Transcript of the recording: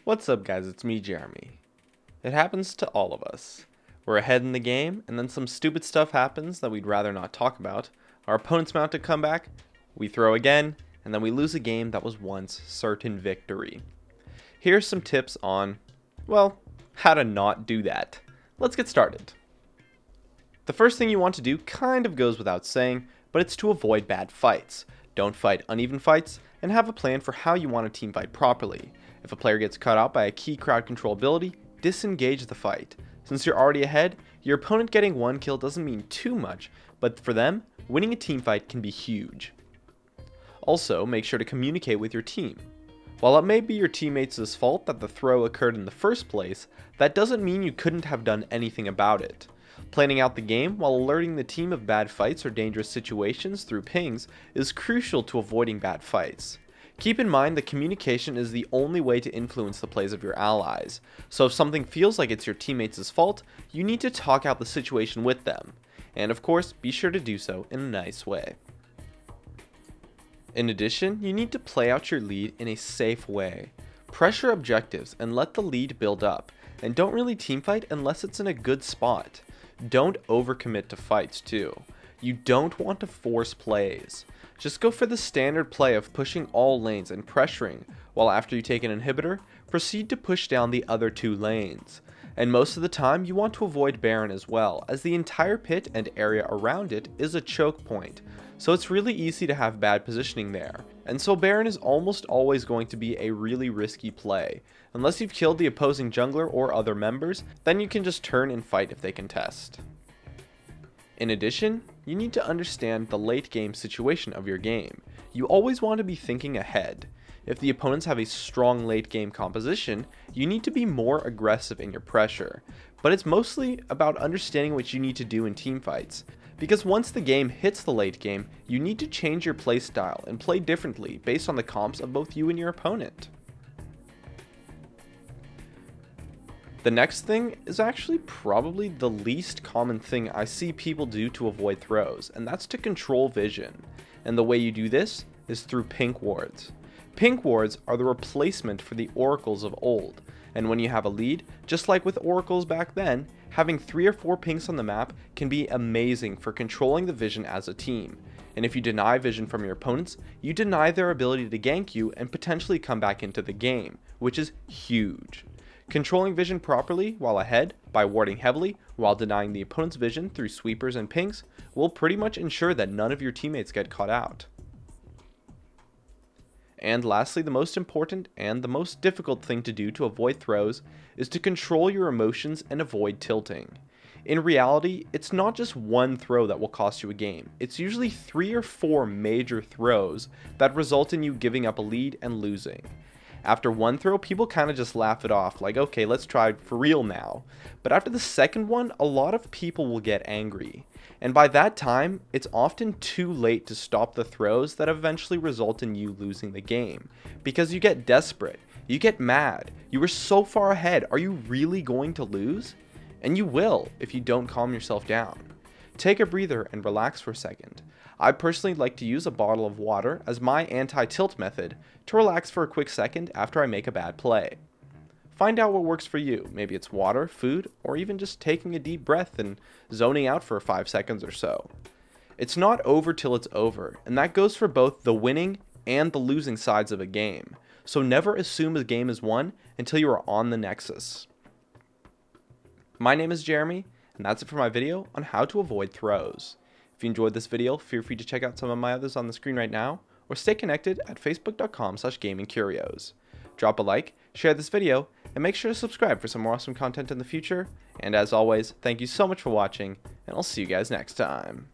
What's up guys, it's me Jeremy. It happens to all of us. We're ahead in the game and then some stupid stuff happens that we'd rather not talk about. Our opponents mount a comeback, we throw again, and then we lose a game that was once certain victory. Here's some tips on, well, how to not do that. Let's get started. The first thing you want to do kind of goes without saying, but it's to avoid bad fights. Don't fight uneven fights, and have a plan for how you want to team fight properly. If a player gets caught out by a key crowd control ability, disengage the fight. Since you're already ahead, your opponent getting one kill doesn't mean too much, but for them, winning a team fight can be huge. Also, make sure to communicate with your team. While it may be your teammates' fault that the throw occurred in the first place, that doesn't mean you couldn't have done anything about it. Planning out the game while alerting the team of bad fights or dangerous situations through pings is crucial to avoiding bad fights. Keep in mind that communication is the only way to influence the plays of your allies, so if something feels like it's your teammates' fault, you need to talk out the situation with them. And of course, be sure to do so in a nice way. In addition, you need to play out your lead in a safe way. Pressure objectives and let the lead build up, and don't really teamfight unless it's in a good spot. Don't overcommit to fights too. You don't want to force plays. Just go for the standard play of pushing all lanes and pressuring, while after you take an inhibitor, proceed to push down the other two lanes. And most of the time you want to avoid Baron as well, as the entire pit and area around it is a choke point, so it's really easy to have bad positioning there. And so Baron is almost always going to be a really risky play. Unless you've killed the opposing jungler or other members, then you can just turn and fight if they contest. In addition, you need to understand the late game situation of your game. You always want to be thinking ahead. If the opponents have a strong late game composition, you need to be more aggressive in your pressure. But it's mostly about understanding what you need to do in teamfights. Because once the game hits the late game, you need to change your playstyle and play differently based on the comps of both you and your opponent. The next thing is actually probably the least common thing I see people do to avoid throws, and that's to control vision. And the way you do this is through pink wards. Pink wards are the replacement for the oracles of old, and when you have a lead, just like with oracles back then, having 3 or 4 pinks on the map can be amazing for controlling the vision as a team. And if you deny vision from your opponents, you deny their ability to gank you and potentially come back into the game, which is huge. Controlling vision properly while ahead by warding heavily while denying the opponent's vision through sweepers and pings will pretty much ensure that none of your teammates get caught out. And lastly, the most important and the most difficult thing to do to avoid throws is to control your emotions and avoid tilting. In reality, it's not just one throw that will cost you a game. It's usually 3 or 4 major throws that result in you giving up a lead and losing. After one throw, people kind of just laugh it off, like, okay, let's try for real now. But after the second one, a lot of people will get angry. And by that time, it's often too late to stop the throws that eventually result in you losing the game. Because you get desperate, you get mad, you were so far ahead, are you really going to lose? And you will if you don't calm yourself down. Take a breather and relax for a second. I personally like to use a bottle of water as my anti-tilt method to relax for a quick second after I make a bad play. Find out what works for you. Maybe it's water, food, or even just taking a deep breath and zoning out for 5 seconds or so. It's not over till it's over, and that goes for both the winning and the losing sides of a game. So never assume a game is won until you are on the nexus. My name is Jeremy, and that's it for my video on how to avoid throws. If you enjoyed this video, feel free to check out some of my others on the screen right now, or stay connected at facebook.com/gamingcurios. Drop a like, share this video, and make sure to subscribe for some more awesome content in the future. And as always, thank you so much for watching, and I'll see you guys next time.